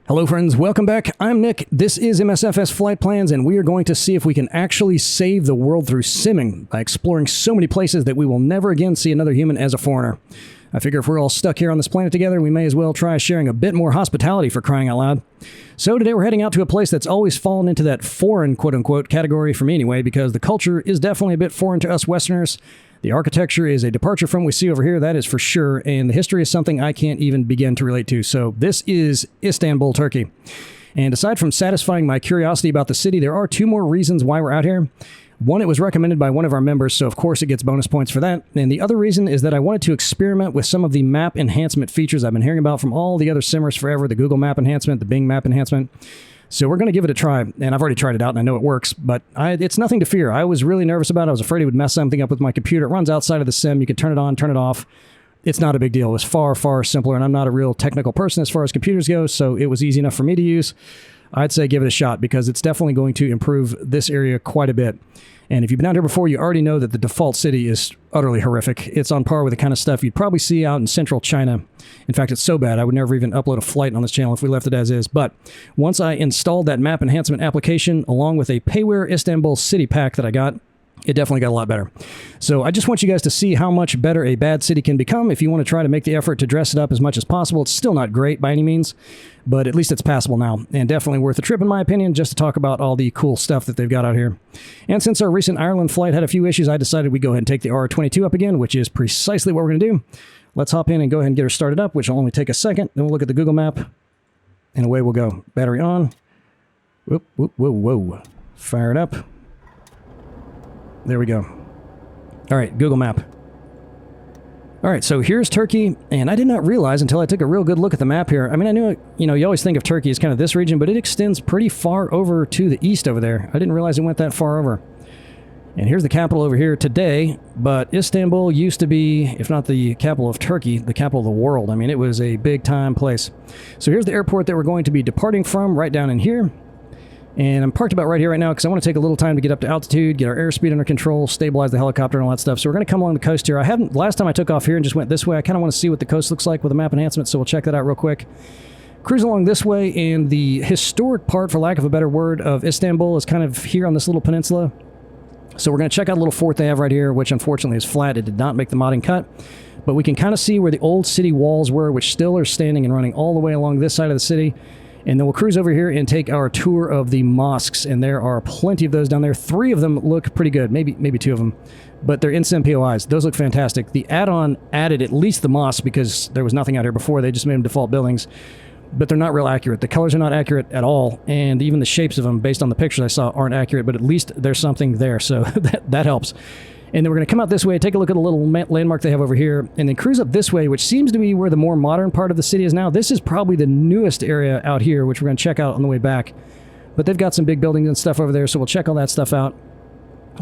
Hello friends, welcome back. I'm Nick. This is MSFS Flight Plans, and we are going to see if we can actually save the world through simming by exploring so many places that we will never again see another human as a foreigner. I figure if we're all stuck here on this planet together, we may as well try sharing a bit more hospitality, for crying out loud. So today we're heading out to a place that's always fallen into that foreign, quote-unquote, category for me anyway, because the culture is definitely a bit foreign to us Westerners. The architecture is a departure from what we see over here, that is for sure, and the history is something I can't even begin to relate to. So this is Istanbul, Turkey. And aside from satisfying my curiosity about the city, there are two more reasons why we're out here. One, it was recommended by one of our members, so of course it gets bonus points for that. And the other reason is that I wanted to experiment with some of the map enhancement features I've been hearing about from all the other simmers forever, the Google Map Enhancement, the Bing Map Enhancement. So we're going to give it a try, and I've already tried it out, and I know it works, but it's nothing to fear. I was really nervous about it. I was afraid it would mess something up with my computer. It runs outside of the sim. You can turn it on, turn it off. It's not a big deal. It was far, far simpler, and I'm not a real technical person as far as computers go, so it was easy enough for me to use. I'd say give it a shot, because it's definitely going to improve this area quite a bit. And if you've been out here before, you already know that the default city is utterly horrific. It's on par with the kind of stuff you'd probably see out in central China. In fact, it's so bad, I would never even upload a flight on this channel if we left it as is. But once I installed that map enhancement application, along with a payware Istanbul city pack that I got, it definitely got a lot better. So I just want you guys to see how much better a bad city can become if you want to try to make the effort to dress it up as much as possible. It's still not great by any means, but at least it's passable now, and definitely worth a trip in my opinion, just to talk about all the cool stuff that they've got out here. And since our recent Ireland flight had a few issues, I decided we'd go ahead and take the R22 up again, which is precisely what we're going to do. Let's hop in and go ahead and get her started up, which will only take a second. Then we'll look at the Google map, and away we'll go. Battery on. Whoop, whoop, whoa, whoa. Fire it up. There we go. All right, Google Map. All right, so here's Turkey, and I did not realize until I took a real good look at the map here. I mean, I knew, you always think of Turkey as kind of this region, but it extends pretty far over to the east over there. I didn't realize it went that far over. And here's the capital over here today, but Istanbul used to be, if not the capital of Turkey, the capital of the world. I mean, it was a big-time place. So here's the airport that we're going to be departing from, right down in here. And I'm parked about right here right now because I want to take a little time to get up to altitude, get our airspeed under control, stabilize the helicopter and all that stuff. So we're going to come along the coast here. Last time I took off here and just went this way, I kind of want to see what the coast looks like with a map enhancement, so we'll check that out real quick. Cruise along this way, and the historic part, for lack of a better word, of Istanbul is kind of here on this little peninsula. So we're going to check out a little fort they have right here, which unfortunately is flat. It did not make the modding cut. But we can kind of see where the old city walls were, which still are standing and running all the way along this side of the city. And then we'll cruise over here and take our tour of the mosques, and there are plenty of those down there. 3 of them look pretty good, maybe 2 of them, but they're in-sim POIs. Those look fantastic. The add-on added at least the mosque because there was nothing out here before. They just made them default buildings, but they're not real accurate. The colors are not accurate at all, and even the shapes of them, based on the pictures I saw, aren't accurate, but at least there's something there, so that helps. And then we're going to come out this way, take a look at a little landmark they have over here, and then cruise up this way, which seems to be where the more modern part of the city is now. This is probably the newest area out here, which we're going to check out on the way back. But they've got some big buildings and stuff over there, so we'll check all that stuff out.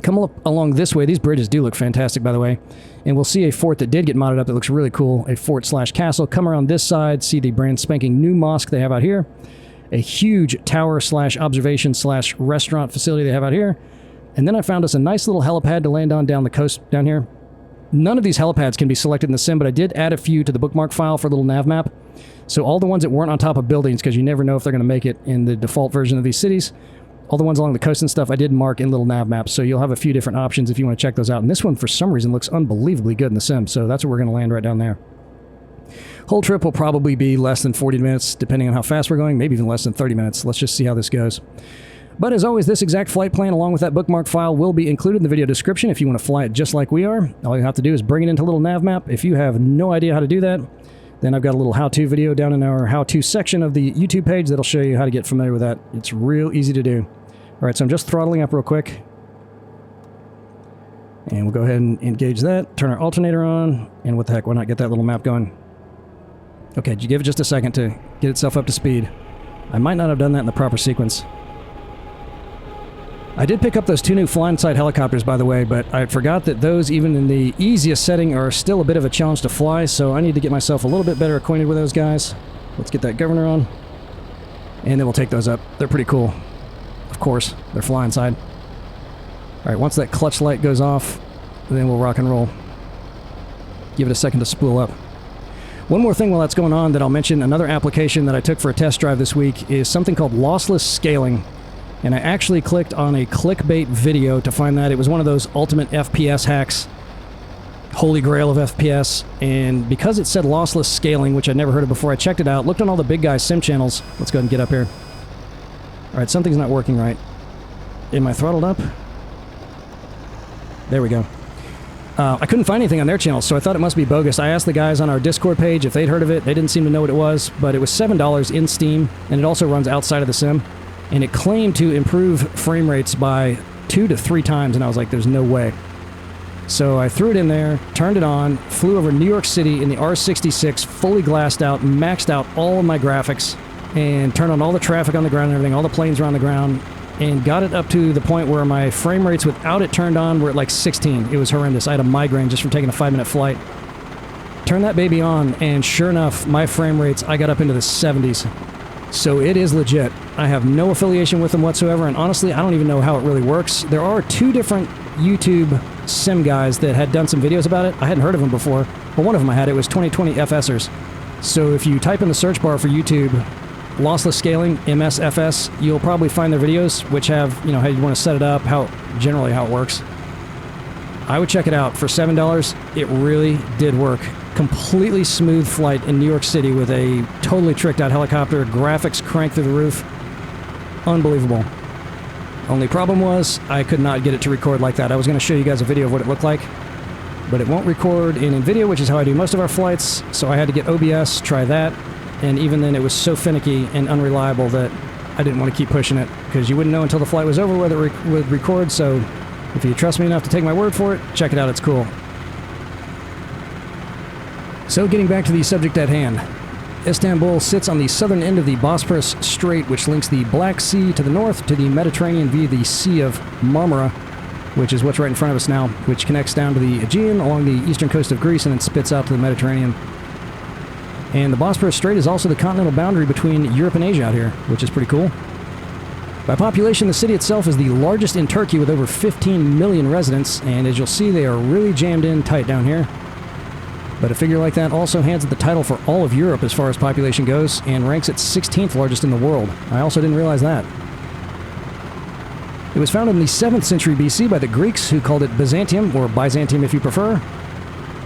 Come up along this way. These bridges do look fantastic, by the way. And we'll see a fort that did get modded up that looks really cool, a fort/castle. Come around this side, see the brand spanking new mosque they have out here. A huge tower/observation/restaurant facility they have out here. And then I found us a nice little helipad to land on down the coast down here. None of these helipads can be selected in the sim, but I did add a few to the bookmark file for a little NavMap. So all the ones that weren't on top of buildings, because you never know if they're going to make it in the default version of these cities, all the ones along the coast and stuff, I did mark in little NavMaps. So you'll have a few different options if you want to check those out. And this one, for some reason, looks unbelievably good in the sim. So that's where we're going to land right down there. Whole trip will probably be less than 40 minutes, depending on how fast we're going, maybe even less than 30 minutes. Let's just see how this goes. But as always, this exact flight plan along with that bookmark file will be included in the video description if you want to fly it just like we are. All you have to do is bring it into a little NavMap. If you have no idea how to do that, then I've got a little how-to video down in our how-to section of the YouTube page that'll show you how to get familiar with that. It's real easy to do. All right, so I'm just throttling up real quick. And we'll go ahead and engage that, turn our alternator on, and what the heck, why not get that little map going? Okay, you give it just a second to get itself up to speed. I might not have done that in the proper sequence. I did pick up those 2 new fly-inside helicopters, by the way, but I forgot that those, even in the easiest setting, are still a bit of a challenge to fly, so I need to get myself a little bit better acquainted with those guys. Let's get that governor on, and then we'll take those up. They're pretty cool. Of course, they're fly-inside. All right, once that clutch light goes off, then we'll rock and roll. Give it a second to spool up. One more thing while that's going on that I'll mention, another application that I took for a test drive this week is something called lossless scaling. And I actually clicked on a clickbait video to find that. It was one of those ultimate FPS hacks, holy grail of FPS. And because it said lossless scaling, which I'd never heard of before, I checked it out, looked on all the big guys' sim channels. Let's go ahead and get up here. All right, something's not working right. Am I throttled up? There we go. I couldn't find anything on their channel, so I thought it must be bogus. I asked the guys on our Discord page if they'd heard of it. They didn't seem to know what it was, but it was $7 in Steam, and it also runs outside of the sim. And it claimed to improve frame rates by 2 to 3 times, and I was like, there's no way. So I threw it in there, turned it on, flew over New York City in the R66, fully glassed out, maxed out all of my graphics, and turned on all the traffic on the ground and everything, all the planes were on the ground, and got it up to the point where my frame rates without it turned on were at like 16. It was horrendous. I had a migraine just from taking a 5-minute flight. Turned that baby on, and sure enough, my frame rates, I got up into the 70s. So it is legit. I have no affiliation with them whatsoever, and honestly, I don't even know how it really works. There are 2 different YouTube sim guys that had done some videos about it. I hadn't heard of them before, but one of them I had. It was 2020 FSers. So if you type in the search bar for YouTube, lossless scaling, MSFS, you'll probably find their videos, which have, you know, how you want to set it up, generally how it works. I would check it out. For $7, it really did work. Completely smooth flight in New York City with a totally tricked out helicopter, graphics cranked through the roof. Unbelievable. Only problem was, I could not get it to record like that. I was going to show you guys a video of what it looked like, but it won't record in NVIDIA, which is how I do most of our flights, so I had to get OBS, try that, and even then it was so finicky and unreliable that I didn't want to keep pushing it, because you wouldn't know until the flight was over whether it would record, so if you trust me enough to take my word for it, check it out, it's cool. So getting back to the subject at hand, Istanbul sits on the southern end of the Bosporus Strait, which links the Black Sea to the north to the Mediterranean via the Sea of Marmara, which is what's right in front of us now, which connects down to the Aegean along the eastern coast of Greece and then spits out to the Mediterranean. And the Bosporus Strait is also the continental boundary between Europe and Asia out here, which is pretty cool. By population, the city itself is the largest in Turkey with over 15 million residents, and as you'll see, they are really jammed in tight down here. But a figure like that also hands it the title for all of Europe as far as population goes, and ranks it 16th largest in the world. I also didn't realize that. It was founded in the 7th century BC by the Greeks, who called it Byzantium, or Byzantium if you prefer.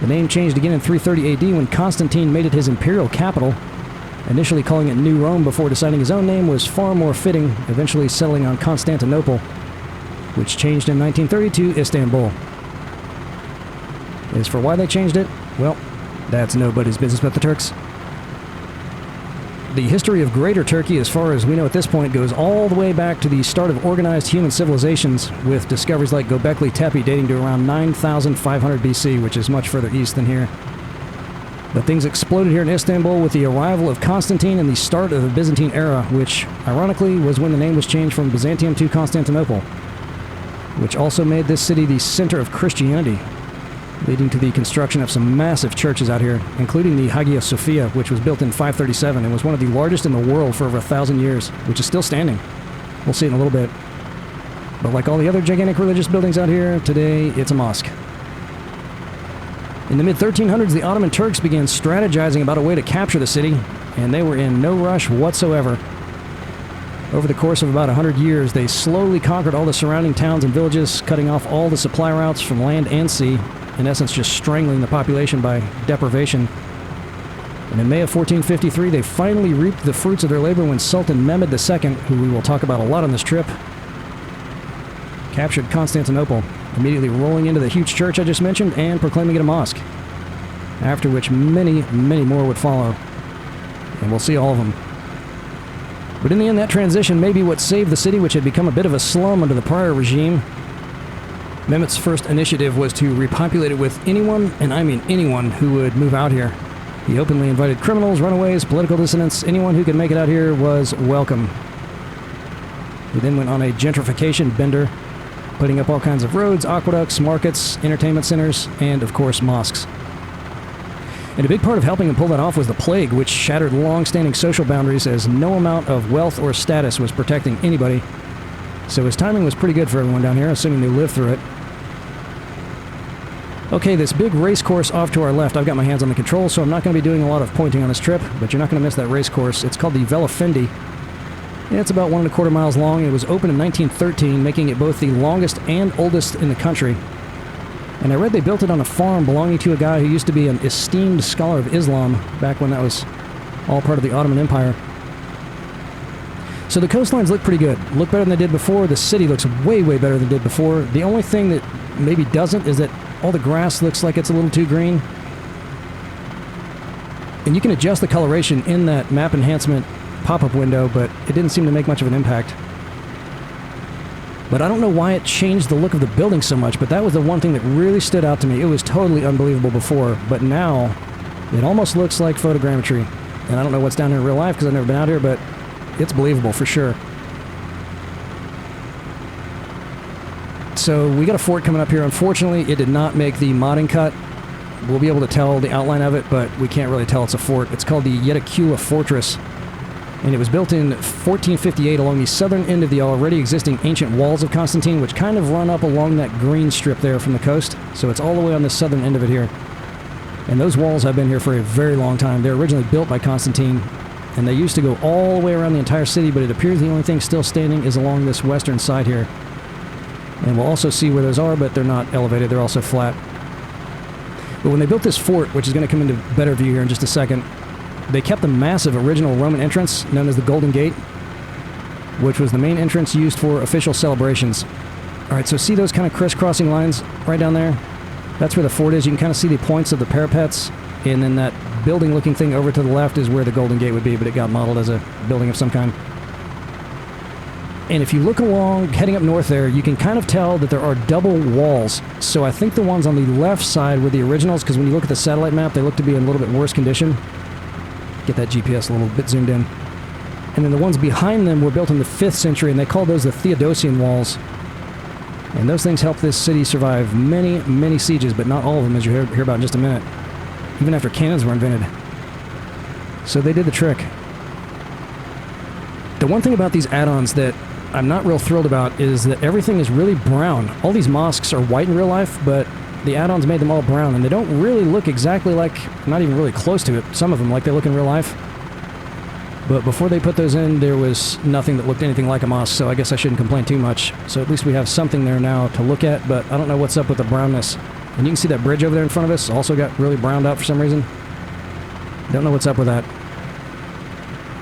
The name changed again in 330 AD when Constantine made it his imperial capital. Initially calling it New Rome before deciding his own name was far more fitting, eventually settling on Constantinople, which changed in 1932 to Istanbul. As for why they changed it, well, that's nobody's business but the Turks. The history of Greater Turkey, as far as we know at this point, goes all the way back to the start of organized human civilizations, with discoveries like Göbekli Tepe dating to around 9,500 BC, which is much further east than here. But things exploded here in Istanbul with the arrival of Constantine and the start of the Byzantine era, which, ironically, was when the name was changed from Byzantium to Constantinople, which also made this city the center of Christianity, leading to the construction of some massive churches out here, including the Hagia Sophia, which was built in 537 and was one of the largest in the world for over 1,000 years, which is still standing. We'll see in a little bit. But like all the other gigantic religious buildings out here, today it's a mosque. In the mid-1300s, the Ottoman Turks began strategizing about a way to capture the city, and they were in no rush whatsoever. Over the course of about 100 years, they slowly conquered all the surrounding towns and villages, cutting off all the supply routes from land and sea, in essence just strangling the population by deprivation. And in May of 1453, they finally reaped the fruits of their labor when Sultan Mehmed II, who we will talk about a lot on this trip, captured Constantinople, immediately rolling into the huge church I just mentioned and proclaiming it a mosque, after which many, many more would follow, and we'll see all of them. But in the end, that transition may be what saved the city, which had become a bit of a slum under the prior regime. Mehmet's first initiative was to repopulate it with anyone, and I mean anyone, who would move out here. He openly invited criminals, runaways, political dissidents, anyone who could make it out here was welcome. He then went on a gentrification bender, putting up all kinds of roads, aqueducts, markets, entertainment centers, and of course mosques. And a big part of helping him pull that off was the plague, which shattered long-standing social boundaries, as no amount of wealth or status was protecting anybody. So his timing was pretty good for everyone down here, assuming they lived through it. Okay, this big race course off to our left, I've got my hands on the controls, so I'm not going to be doing a lot of pointing on this trip, but you're not going to miss that race course. It's called the Velafendi. And it's about 1¼ miles long. It was opened in 1913, making it both the longest and oldest in the country. And I read they built it on a farm belonging to a guy who used to be an esteemed scholar of Islam back when that was all part of the Ottoman Empire. So the coastlines look pretty good. Look better than they did before. The city looks way, way better than it did before. The only thing that maybe doesn't is that all the grass looks like it's a little too green. And you can adjust the coloration in that map enhancement pop-up window, but it didn't seem to make much of an impact. But I don't know why it changed the look of the building so much, but that was the one thing that really stood out to me. It was totally unbelievable before, but now it almost looks like photogrammetry. And I don't know what's down here in real life because I've never been out here, but it's believable for sure. So we got a fort coming up here. Unfortunately, it did not make the modding cut. We'll be able to tell the outline of it, but we can't really tell it's a fort. It's called the Yedikula Fortress, and it was built in 1458 along the southern end of the already existing ancient walls of Constantine, which kind of run up along that green strip there from the coast. So it's all the way on the southern end of it here. And those walls have been here for a very long time. They were originally built by Constantine, and they used to go all the way around the entire city, but it appears the only thing still standing is along this western side here. And we'll also see where those are, but they're not elevated, they're also flat. But when they built this fort, which is going to come into better view here in just a second, they kept the massive original Roman entrance, known as the Golden Gate, which was the main entrance used for official celebrations. Alright, so see those kind of crisscrossing lines right down there? That's where the fort is. You can kind of see the points of the parapets, and then that building-looking thing over to the left is where the Golden Gate would be, but it got modeled as a building of some kind. And if you look along, heading up north there, you can kind of tell that there are double walls. So I think the ones on the left side were the originals, because when you look at the satellite map, they look to be in a little bit worse condition. Get that GPS a little bit zoomed in. And then the ones behind them were built in the 5th century, and they called those the Theodosian walls. And those things helped this city survive many, many sieges, but not all of them, as you'll hear about in just a minute. Even after cannons were invented. So they did the trick. The one thing about these add-ons that I'm not real thrilled about is that everything is really brown. All these mosques are white in real life, but the add-ons made them all brown, and they don't really look exactly like, not even really close to it, some of them, like they look in real life. But before they put those in, there was nothing that looked anything like a mosque, so I guess I shouldn't complain too much. So at least we have something there now to look at, but I don't know what's up with the brownness. And you can see that bridge over there in front of us also got really browned out for some reason. Don't know what's up with that.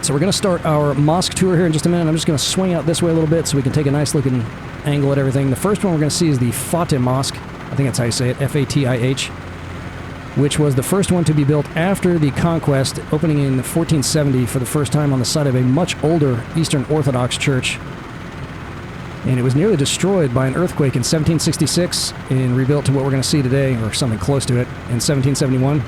So we're going to start our mosque tour here in just a minute. I'm just going to swing out this way a little bit so we can take a nice looking angle at everything. The first one we're going to see is the Fatih Mosque. I think that's how you say it, F-A-T-I-H, which was the first one to be built after the conquest, opening in 1470 for the first time on the site of a much older Eastern Orthodox church. And it was nearly destroyed by an earthquake in 1766 and rebuilt to what we're going to see today, or something close to it, in 1771.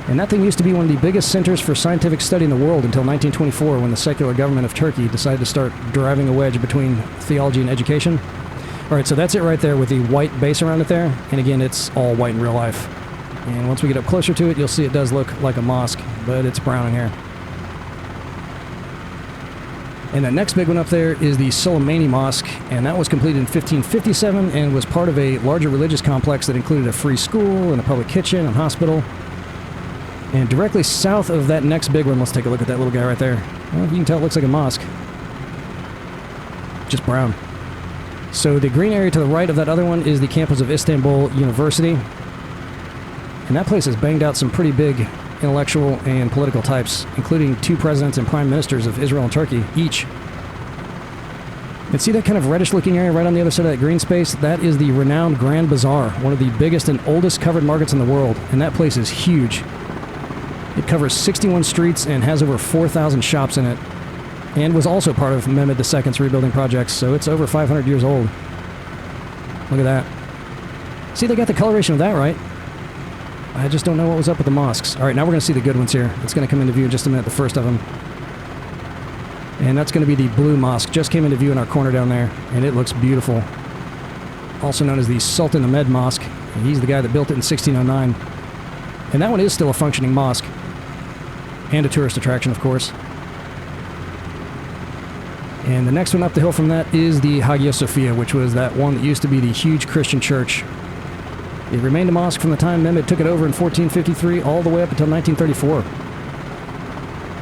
And that thing used to be one of the biggest centers for scientific study in the world until 1924, when the secular government of Turkey decided to start driving a wedge between theology and education. Alright, so that's it right there with the white base around it there. And again, it's all white in real life. And once we get up closer to it, you'll see it does look like a mosque, but it's brown in here. And that next big one up there is the Soleimani Mosque, and that was completed in 1557 and was part of a larger religious complex that included a free school and a public kitchen and hospital. And directly south of that next big one, let's take a look at that little guy right there. Well, you can tell it looks like a mosque. Just brown. So the green area to the right of that other one is the campus of Istanbul University. And that place has banged out some pretty big intellectual and political types, including 2 presidents and prime ministers of Israel and Turkey, each. And see that kind of reddish-looking area right on the other side of that green space? That is the renowned Grand Bazaar, one of the biggest and oldest covered markets in the world, and that place is huge. It covers 61 streets and has over 4,000 shops in it, and was also part of Mehmed II's rebuilding projects, so it's over 500 years old. Look at that. See, they got the coloration of that right. I just don't know what was up with the mosques. Alright, now we're going to see the good ones here. It's going to come into view in just a minute, the first of them. And that's going to be the Blue Mosque. Just came into view in our corner down there, and it looks beautiful. Also known as the Sultan Ahmed Mosque. And he's the guy that built it in 1609. And that one is still a functioning mosque. And a tourist attraction, of course. And the next one up the hill from that is the Hagia Sophia, which was that one that used to be the huge Christian church. It remained a mosque from the time Mehmed took it over in 1453 all the way up until 1934,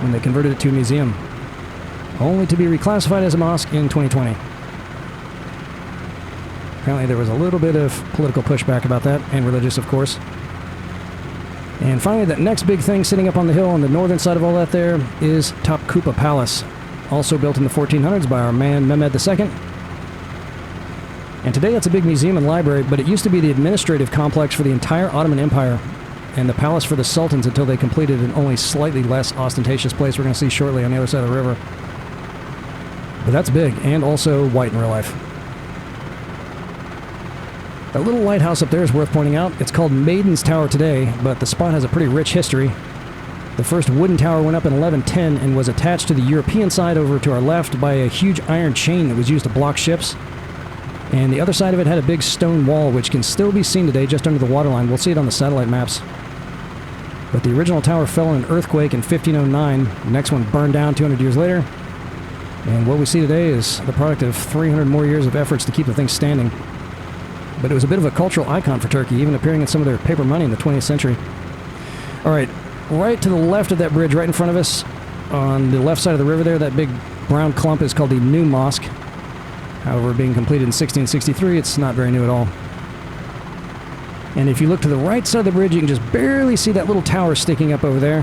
when they converted it to a museum, only to be reclassified as a mosque in 2020. Apparently there was a little bit of political pushback about that, and religious, of course. And finally, that next big thing sitting up on the hill on the northern side of all that there is Topkapı Palace, also built in the 1400s by our man Mehmed II. And today it's a big museum and library, but it used to be the administrative complex for the entire Ottoman Empire, and the palace for the sultans until they completed an only slightly less ostentatious place we're going to see shortly on the other side of the river. But that's big, and also white in real life. That little lighthouse up there is worth pointing out. It's called Maiden's Tower today, but the spot has a pretty rich history. The first wooden tower went up in 1110 and was attached to the European side over to our left by a huge iron chain that was used to block ships. And the other side of it had a big stone wall, which can still be seen today just under the waterline. We'll see it on the satellite maps. But the original tower fell in an earthquake in 1509. The next one burned down 200 years later. And what we see today is the product of 300 more years of efforts to keep the thing standing. But it was a bit of a cultural icon for Turkey, even appearing in some of their paper money in the 20th century. All right, right to the left of that bridge, right in front of us, on the left side of the river there, that big brown clump is called the New Mosque. However, being completed in 1663, it's not very new at all. And if you look to the right side of the bridge, you can just barely see that little tower sticking up over there.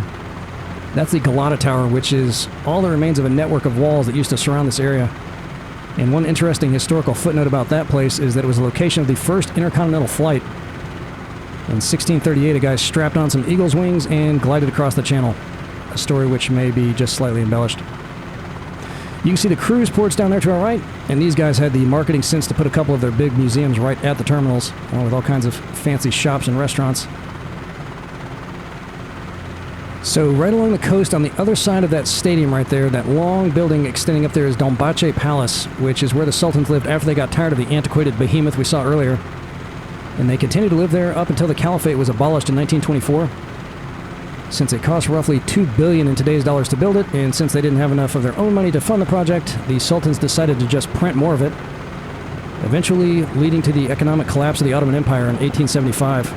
That's the Galata Tower, which is all the remains of a network of walls that used to surround this area. And one interesting historical footnote about that place is that it was the location of the first intercontinental flight. In 1638, a guy strapped on some eagle's wings and glided across the channel, a story which may be just slightly embellished. You can see the cruise ports down there to our right, and these guys had the marketing sense to put a couple of their big museums right at the terminals, along with all kinds of fancy shops and restaurants. So right along the coast on the other side of that stadium right there, that long building extending up there is Dolmabahce Palace, which is where the Sultans lived after they got tired of the antiquated behemoth we saw earlier. And they continued to live there up until the Caliphate was abolished in 1924. Since it cost roughly $2 billion in today's dollars to build it, and since they didn't have enough of their own money to fund the project, the Sultans decided to just print more of it, eventually leading to the economic collapse of the Ottoman Empire in 1875,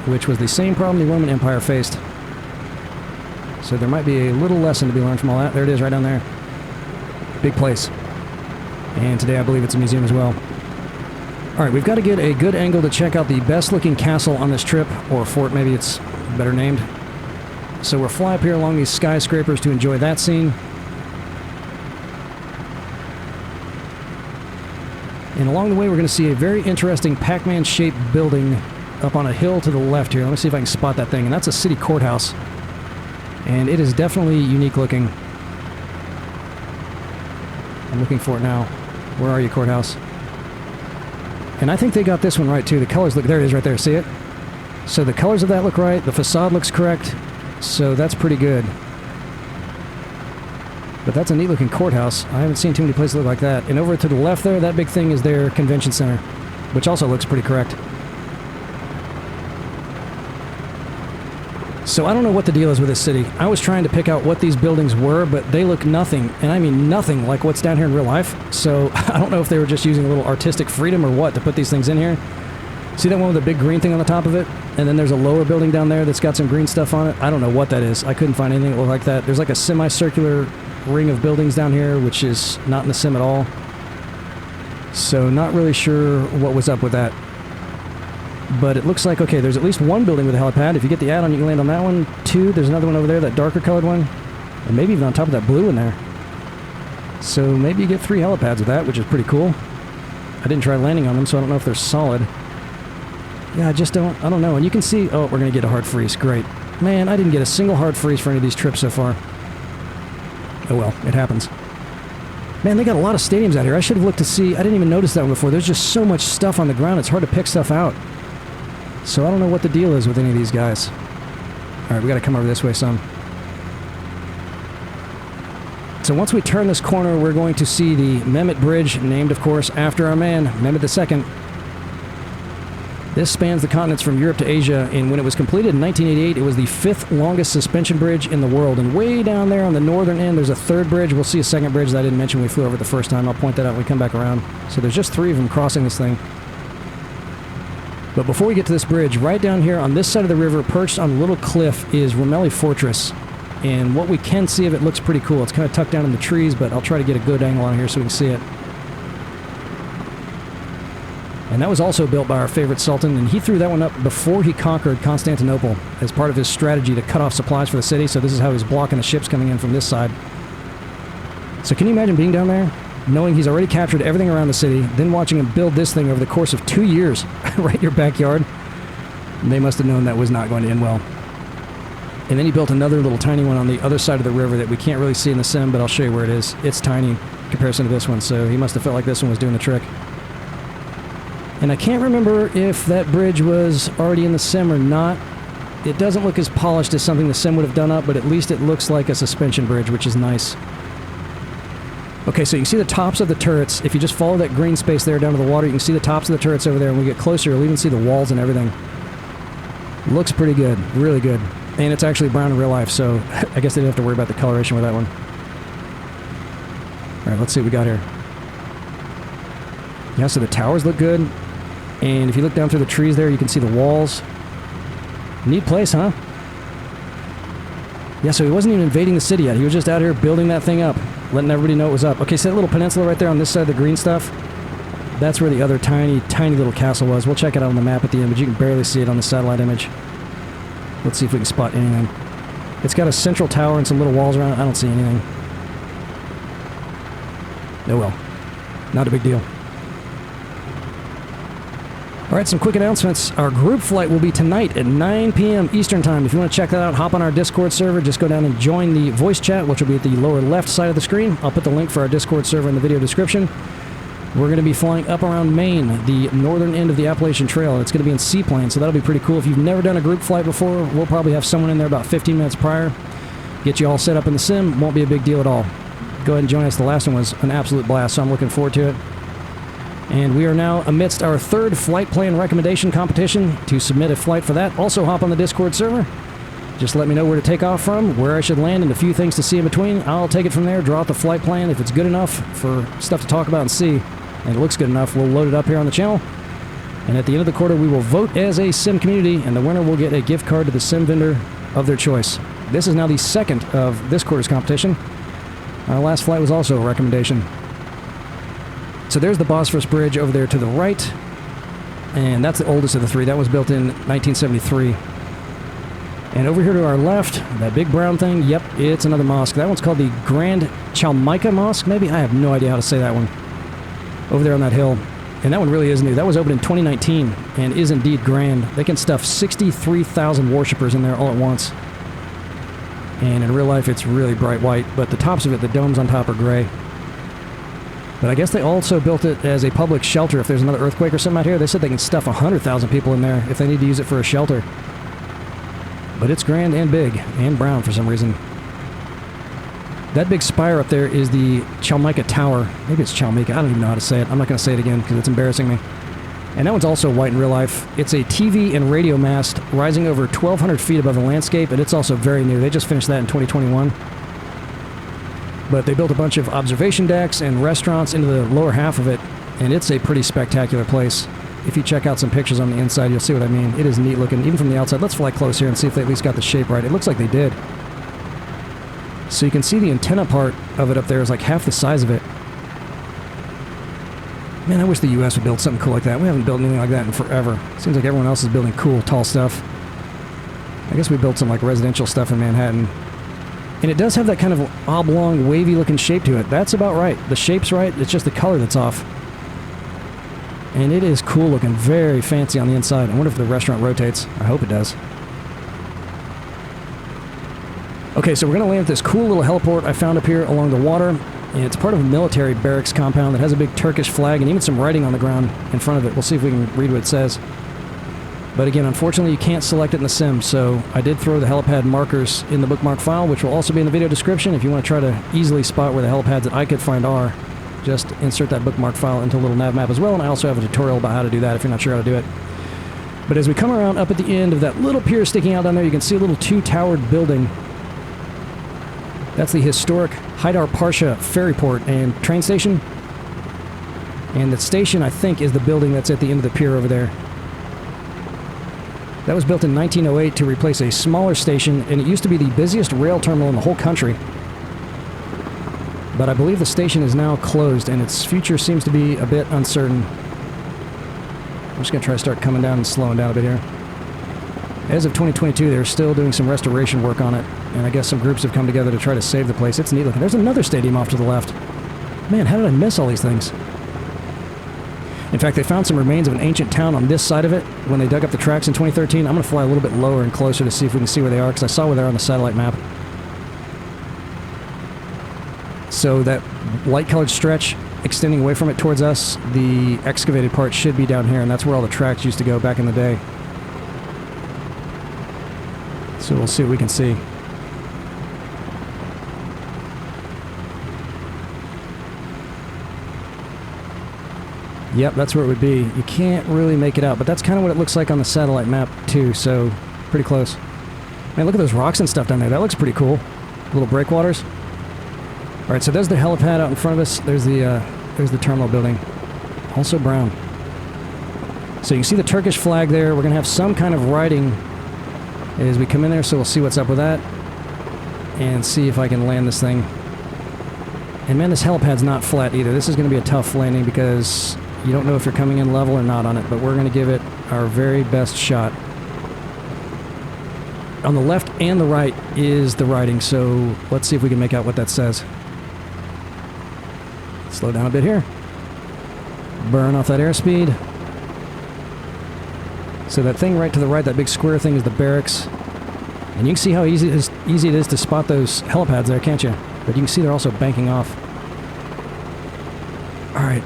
which was the same problem the Roman Empire faced. So there might be a little lesson to be learned from all that. There it is, right down there. Big place. And today I believe it's a museum as well. Alright, we've got to get a good angle to check out the best-looking castle on this trip, or fort maybe it's better named. So we'll fly up here along these skyscrapers to enjoy that scene. And along the way we're going to see a very interesting Pac-Man-shaped building up on a hill to the left here. Let me see if I can spot that thing. And that's a city courthouse. And it is definitely unique looking. I'm looking for it now. Where are you, courthouse? And I think they got this one right too. The colors look, there it is right there, see it? So the colors of that look right, the facade looks correct, so that's pretty good. But that's a neat looking courthouse. I haven't seen too many places that look like that. And over to the left there, that big thing is their convention center, which also looks pretty correct. So I don't know what the deal is with this city. I was trying to pick out what these buildings were, but they look nothing, and I mean nothing like what's down here in real life. So I don't know if they were just using a little artistic freedom or what to put these things in here. See that one with the big green thing on the top of it? And then there's a lower building down there that's got some green stuff on it. I don't know what that is. I couldn't find anything that looked like that. There's like a semicircular ring of buildings down here, which is not in the sim at all. So not really sure what was up with that. But it looks like, okay, there's at least one building with a helipad. If you get the add-on, you can land on that one. 2, there's another one over there, that darker colored one. And maybe even on top of that blue in there. So maybe you get 3 helipads with that, which is pretty cool. I didn't try landing on them, so I don't know if they're solid. Yeah, I don't know. And you can see, oh, we're going to get a hard freeze. Great. Man, I didn't get a single hard freeze for any of these trips so far. Oh well, it happens. Man, they got a lot of stadiums out here. I should have looked to see, I didn't even notice that one before. There's just so much stuff on the ground, it's hard to pick stuff out. So I don't know what the deal is with any of these guys. Alright, we gotta come over this way some. So once we turn this corner, we're going to see the Mehmet Bridge, named, of course, after our man, Mehmet II. This spans the continents from Europe to Asia, and when it was completed in 1988, it was the 5th longest suspension bridge in the world. And way down there on the northern end, there's a 3rd bridge. We'll see a 2nd bridge that I didn't mention when we flew over it the first time. I'll point that out when we come back around. So there's just 3 of them crossing this thing. But before we get to this bridge, right down here on this side of the river, perched on a little cliff, is Romelli Fortress. And what we can see of it looks pretty cool. It's kind of tucked down in the trees, but I'll try to get a good angle on here so we can see it. And that was also built by our favorite Sultan, and he threw that one up before he conquered Constantinople as part of his strategy to cut off supplies for the city, so this is how he's blocking the ships coming in from this side. So can you imagine being down there, knowing he's already captured everything around the city, then watching him build this thing over the course of 2 years right in your backyard? And they must have known that was not going to end well. And then he built another little tiny one on the other side of the river that we can't really see in the sim, but I'll show you where it is. It's tiny in comparison to this one, so he must have felt like this one was doing the trick. And I can't remember if that bridge was already in the sim or not. It doesn't look as polished as something the sim would have done up, but at least it looks like a suspension bridge, which is nice. Okay, so you can see the tops of the turrets. If you just follow that green space there down to the water, you can see the tops of the turrets over there. And when we get closer, you'll even see the walls and everything. Looks pretty good. Really good. And it's actually brown in real life, so I guess they didn't have to worry about the coloration with that one. Alright, let's see what we got here. Yeah, so the towers look good. And if you look down through the trees there, you can see the walls. Neat place, huh? Yeah, so he wasn't even invading the city yet. He was just out here building that thing up, letting everybody know it was up. Okay, so that little peninsula right there on this side of the green stuff, that's where the other tiny, tiny little castle was. We'll check it out on the map at the end, but you can barely see it on the satellite image. Let's see if we can spot anything. It's got a central tower and some little walls around it. I don't see anything. Oh well. Not a big deal. Alright, some quick announcements. Our group flight will be tonight at 9 p.m. Eastern Time. If you want to check that out, hop on our Discord server. Just go down and join the voice chat, which will be at the lower left side of the screen. I'll put the link for our Discord server in the video description. We're going to be flying up around Maine, the northern end of the Appalachian Trail. It's going to be in seaplane, so that'll be pretty cool. If you've never done a group flight before, we'll probably have someone in there about 15 minutes prior. Get you all set up in the sim. Won't be a big deal at all. Go ahead and join us. The last one was an absolute blast, so I'm looking forward to it. And we are now amidst our third flight plan recommendation competition. To submit a flight for that, also hop on the Discord server. Just let me know where to take off from, where I should land, and a few things to see in between. I'll take it from there, draw out the flight plan. If it's good enough for stuff to talk about and see, and it looks good enough, we'll load it up here on the channel. And at the end of the quarter, we will vote as a sim community, and the winner will get a gift card to the sim vendor of their choice. This is now the second of this quarter's competition. Our last flight was also a recommendation. So there's the Bosphorus Bridge over there to the right, and that's the oldest of the three. That was built in 1973. And over here to our left, that big brown thing, yep, it's another mosque. That one's called the Grand Chalmyka Mosque, maybe? I have no idea how to say that one. Over there on that hill. And that one really is new. That was opened in 2019 and is indeed grand. They can stuff 63,000 worshippers in there all at once. And in real life, it's really bright white, but the tops of it, the domes on top are gray. But I guess they also built it as a public shelter. If there's another earthquake or something out here, they said they can stuff 100,000 people in there if they need to use it for a shelter. But it's grand and big and brown for some reason. That big spire up there is the Chalmyka Tower. Maybe it's Chalmyka. I don't even know how to say it. I'm not going to say it again because it's embarrassing me. And that one's also white in real life. It's a TV and radio mast rising over 1,200 feet above the landscape, and it's also very new. They just finished that in 2021. But they built a bunch of observation decks and restaurants into the lower half of it, and it's a pretty spectacular place. If you check out some pictures on the inside, you'll see what I mean. It is neat looking, even from the outside. Let's fly close here and see if they at least got the shape right. It looks like they did. So you can see the antenna part of it up there is like half the size of it. Man, I wish the U.S. would build something cool like that. We haven't built anything like that in forever. Seems like everyone else is building cool, tall stuff. I guess we built some like residential stuff in Manhattan. And it does have that kind of oblong, wavy-looking shape to it. That's about right. The shape's right, it's just the color that's off. And it is cool looking, very fancy on the inside. I wonder if the restaurant rotates. I hope it does. Okay, so we're going to land at this cool little heliport I found up here along the water. And it's part of a military barracks compound that has a big Turkish flag and even some writing on the ground in front of it. We'll see if we can read what it says. But again, unfortunately, you can't select it in the sim, so I did throw the helipad markers in the bookmark file, which will also be in the video description. If you want to try to easily spot where the helipads that I could find are, just insert that bookmark file into a little NavMap as well, and I also have a tutorial about how to do that if you're not sure how to do it. But as we come around up at the end of that little pier sticking out down there, you can see a little two-towered building. That's the historic Haidar Pasha ferry port and train station. And the station, I think, is the building that's at the end of the pier over there. That was built in 1908 to replace a smaller station, and it used to be the busiest rail terminal in the whole country. But I believe the station is now closed, and its future seems to be a bit uncertain. I'm just going to try to start coming down and slowing down a bit here. As of 2022, they're still doing some restoration work on it, and I guess some groups have come together to try to save the place. It's neat looking. There's another stadium off to the left. Man, how did I miss all these things? In fact, they found some remains of an ancient town on this side of it when they dug up the tracks in 2013. I'm going to fly a little bit lower and closer to see if we can see where they are, because I saw where they are on the satellite map. So that light-colored stretch extending away from it towards us, the excavated part should be down here, and that's where all the tracks used to go back in the day. So we'll see what we can see. Yep, that's where it would be. You can't really make it out, but that's kind of what it looks like on the satellite map too, so pretty close. Man, look at those rocks and stuff down there. That looks pretty cool. Little breakwaters. All right, so there's the helipad out in front of us. There's the terminal building, also brown. So you can see the Turkish flag there. We're going to have some kind of writing as we come in there, so we'll see what's up with that and see if I can land this thing. And man, this helipad's not flat either. This is going to be a tough landing because you don't know if you're coming in level or not on it, but we're going to give it our very best shot. On the left and the right is the writing, so let's see if we can make out what that says. Slow down a bit here. Burn off that airspeed. So that thing right to the right, that big square thing, is the barracks. And you can see how easy it is to spot those helipads there, can't you? But you can see they're also banking off. Alright.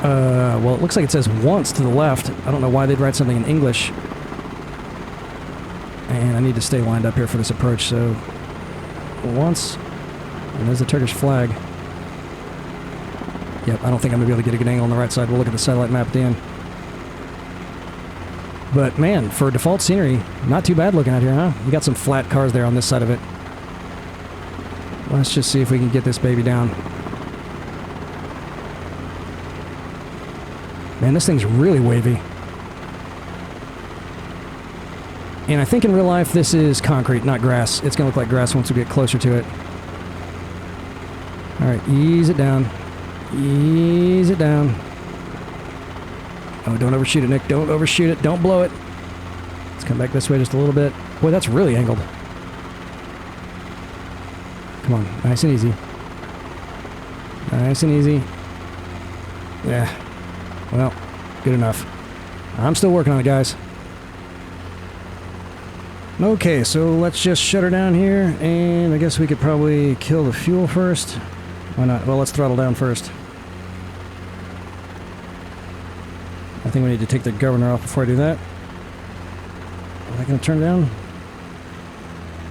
Well, it looks like it says once to the left. I don't know why they'd write something in English. And I need to stay lined up here for this approach, so... once. And there's the Turkish flag. Yep, I don't think I'm going to be able to get a good angle on the right side. We'll look at the satellite map at the end. But man, for default scenery, not too bad looking out here, huh? You got some flat cars there on this side of it. Let's just see if we can get this baby down. Man, this thing's really wavy. And I think in real life this is concrete, not grass. It's going to look like grass once we get closer to it. Alright, ease it down. Ease it down. Oh, don't overshoot it, Nick. Don't overshoot it. Don't blow it. Let's come back this way just a little bit. Boy, that's really angled. Come on. Nice and easy. Nice and easy. Yeah. Well, good enough. I'm still working on it, guys. Okay, so let's just shut her down here, and I guess we could probably kill the fuel first. Why not? Well, let's throttle down first. I think we need to take the governor off before I do that. Am I going to turn down?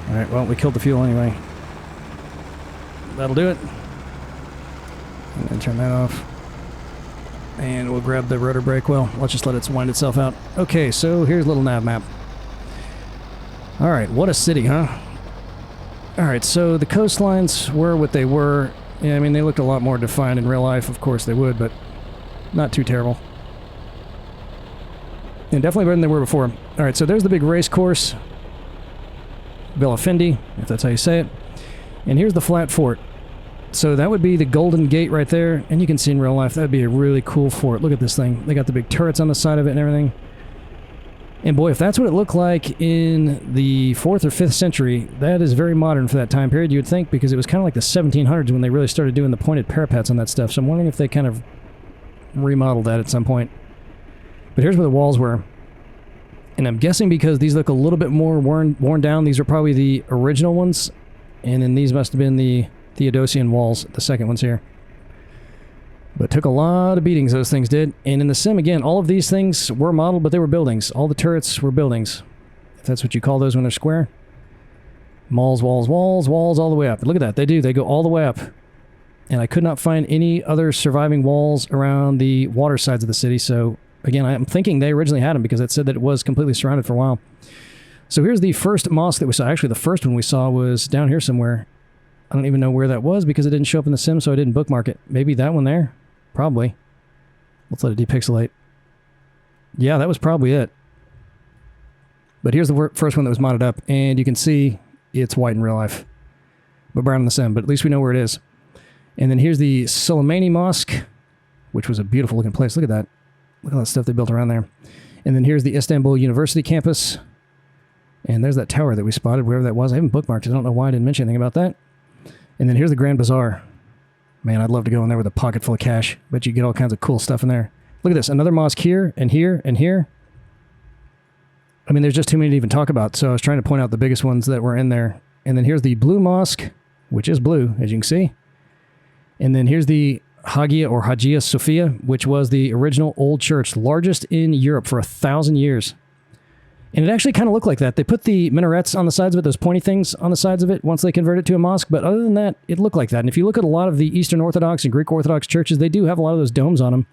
Alright, well, we killed the fuel anyway. That'll do it. And then turn that off. And we'll grab the rotor brake. Well, let's just let it wind itself out. Okay, so here's a little NavMap. Alright, what a city, huh? Alright, so the coastlines were what they were. Yeah, I mean, they looked a lot more defined in real life. Of course they would, but not too terrible. And definitely better than they were before. Alright, so there's the big race course. Bellafindi, if that's how you say it. And here's the flat fort. So that would be the Golden Gate right there. And you can see in real life, that would be a really cool fort. Look at this thing. They got the big turrets on the side of it and everything. And boy, if that's what it looked like in the 4th or 5th century, that is very modern for that time period, you would think, because it was kind of like the 1700s when they really started doing the pointed parapets on that stuff. So I'm wondering if they kind of remodeled that at some point. But here's where the walls were. And I'm guessing because these look a little bit more worn down, these are probably the original ones. And then these must have been the Theodosian walls, the second ones here. But took a lot of beatings, those things did. And in the sim, again, all of these things were modeled, but they were buildings. All the turrets were buildings. If that's what you call those when they're square. Walls, walls, walls, walls, all the way up. Look at that. They do. They go all the way up. And I could not find any other surviving walls around the water sides of the city. So, again, I'm thinking they originally had them because it said that it was completely surrounded for a while. So here's the first mosque that we saw. Actually, the first one we saw was down here somewhere. I don't even know where that was because it didn't show up in the sim, so I didn't bookmark it. Maybe that one there? Probably. Let's let it depixelate. Yeah, that was probably it. But here's the first one that was modded up, and you can see it's white in real life, but brown in the sim, but at least we know where it is. And then here's the Soleimani Mosque, which was a beautiful looking place. Look at that. Look at all that stuff they built around there. And then here's the Istanbul University campus. And there's that tower that we spotted, wherever that was. I haven't bookmarked it. I don't know why I didn't mention anything about that. And then here's the Grand Bazaar. Man, I'd love to go in there with a pocket full of cash. Bet you get all kinds of cool stuff in there. Look at this. Another mosque here, and here, and here. I mean, there's just too many to even talk about. So I was trying to point out the biggest ones that were in there. And then here's the Blue Mosque, which is blue, as you can see. And then here's the Hagia Sophia, which was the original old church, largest in Europe for 1,000 years. And it actually kind of looked like that. They put the minarets on the sides of it, those pointy things on the sides of it, once they convert it to a mosque. But other than that, it looked like that. And if you look at a lot of the Eastern Orthodox and Greek Orthodox churches, they do have a lot of those domes on them.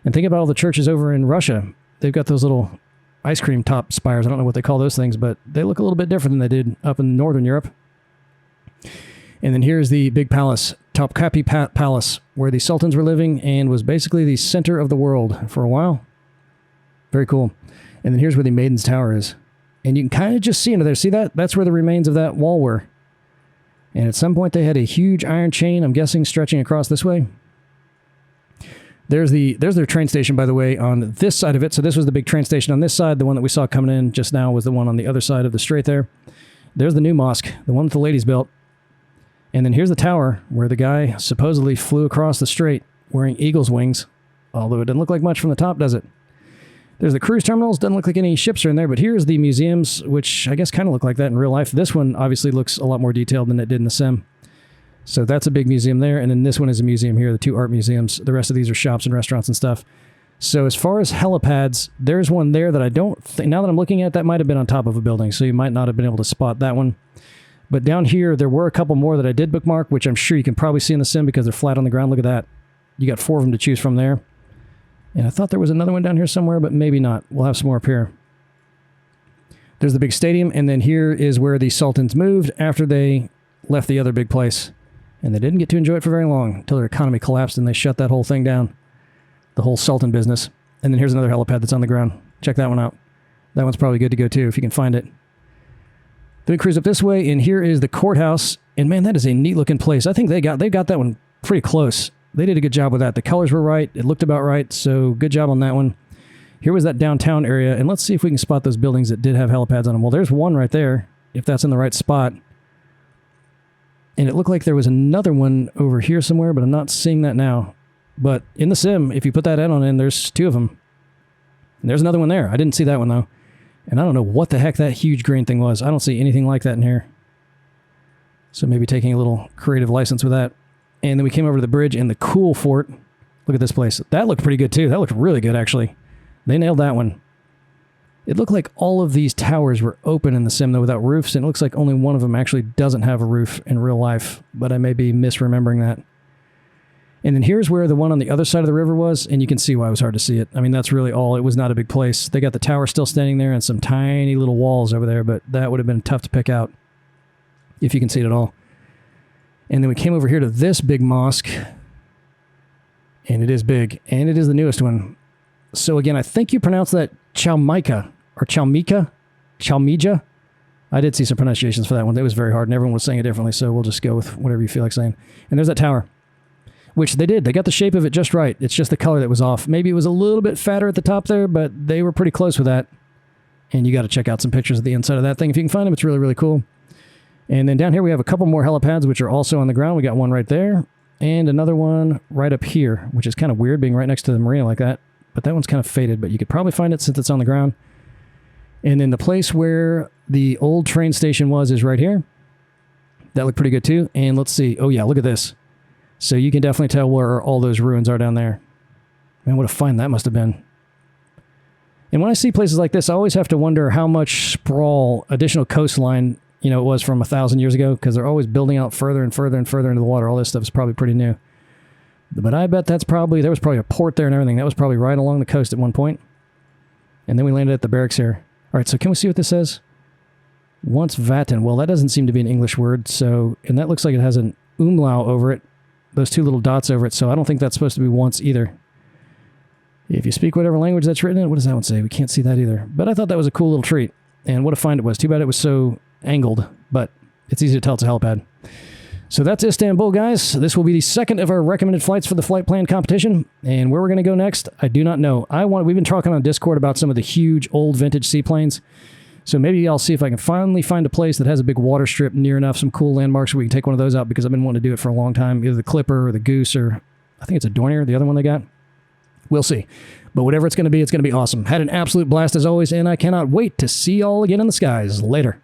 And think about all the churches over in Russia. They've got those little ice cream top spires. I don't know what they call those things, but they look a little bit different than they did up in Northern Europe. And then here's the big palace, Topkapi Palace, where the sultans were living and was basically the center of the world for a while. Very cool. And then here's where the Maiden's Tower is. And you can kind of just see into there. See that? That's where the remains of that wall were. And at some point they had a huge iron chain, I'm guessing, stretching across this way. There's their train station, by the way, on this side of it. So this was the big train station on this side. The one that we saw coming in just now was the one on the other side of the strait there. There's the new mosque, the one that the ladies built. And then here's the tower where the guy supposedly flew across the strait wearing eagle's wings. Although it doesn't look like much from the top, does it? There's the cruise terminals. Doesn't look like any ships are in there. But here's the museums, which I guess kind of look like that in real life. This one obviously looks a lot more detailed than it did in the sim. So that's a big museum there. And then this one is a museum here, the two art museums. The rest of these are shops and restaurants and stuff. So as far as helipads, there's one there that I don't think, now that I'm looking at, that might have been on top of a building. So you might not have been able to spot that one. But down here, there were a couple more that I did bookmark, which I'm sure you can probably see in the sim because they're flat on the ground. Look at that. You got 4 of them to choose from there. And I thought there was another one down here somewhere, but maybe not. We'll have some more up here. There's the big stadium, and then here is where the Sultans moved after they left the other big place. And they didn't get to enjoy it for very long until their economy collapsed and they shut that whole thing down. The whole Sultan business. And then here's another helipad that's on the ground. Check that one out. That one's probably good to go too, if you can find it. Then we cruise up this way, and here is the courthouse. And man, that is a neat looking place. I think they got that one pretty close. They did a good job with that. The colors were right. It looked about right. So good job on that one. Here was that downtown area. And let's see if we can spot those buildings that did have helipads on them. Well, there's one right there, if that's in the right spot. And it looked like there was another one over here somewhere, but I'm not seeing that now. But in the sim, if you put that add-on in, there's 2 of them. And there's another one there. I didn't see that one, though. And I don't know what the heck that huge green thing was. I don't see anything like that in here. So maybe taking a little creative license with that. And then we came over to the bridge and the cool fort. Look at this place. That looked pretty good, too. That looked really good, actually. They nailed that one. It looked like all of these towers were open in the sim, though, without roofs. And it looks like only one of them actually doesn't have a roof in real life. But I may be misremembering that. And then here's where the one on the other side of the river was. And you can see why it was hard to see it. I mean, that's really all. It was not a big place. They got the tower still standing there and some tiny little walls over there. But that would have been tough to pick out if you can see it at all. And then we came over here to this big mosque. And it is big. And it is the newest one. So again, I think you pronounce that Chalmika or Chalmija. I did see some pronunciations for that one. It was very hard and everyone was saying it differently. So we'll just go with whatever you feel like saying. And there's that tower, which they did. They got the shape of it just right. It's just the color that was off. Maybe it was a little bit fatter at the top there, but they were pretty close with that. And you got to check out some pictures of the inside of that thing. If you can find them, it's really, really cool. And then down here, we have a couple more helipads, which are also on the ground. We got one right there and another one right up here, which is kind of weird being right next to the marina like that. But that one's kind of faded, but you could probably find it since it's on the ground. And then the place where the old train station was is right here. That looked pretty good too. And let's see. Oh yeah, look at this. So you can definitely tell where all those ruins are down there. Man, what a find that must have been. And when I see places like this, I always have to wonder how much sprawl, additional coastline, it was from 1,000 years ago, because they're always building out further and further and further into the water. All this stuff is probably pretty new. But I bet there was probably a port there and everything. That was probably right along the coast at one point. And then we landed at the barracks here. All right, so can we see what this says? Once Vatten. Well, that doesn't seem to be an English word. So, and that looks like it has an umlaut over it. Those 2 little dots over it. So I don't think that's supposed to be once either. If you speak whatever language that's written in, what does that one say? We can't see that either. But I thought that was a cool little treat. and what a find it was. Too bad it was so angled, but it's easy to tell it's a helipad. So that's Istanbul, guys. This will be the second of our recommended flights for the flight plan competition. And where we're going to go next, I do not know. We've been talking on Discord about some of the huge old vintage seaplanes. So maybe I'll see if I can finally find a place that has a big water strip near enough, some cool landmarks where we can take one of those out, because I've been wanting to do it for a long time. Either the Clipper or the Goose, or I think it's a Dornier, the other one they got. We'll see. But whatever it's going to be awesome. Had an absolute blast as always, and I cannot wait to see y'all again in the skies. Later.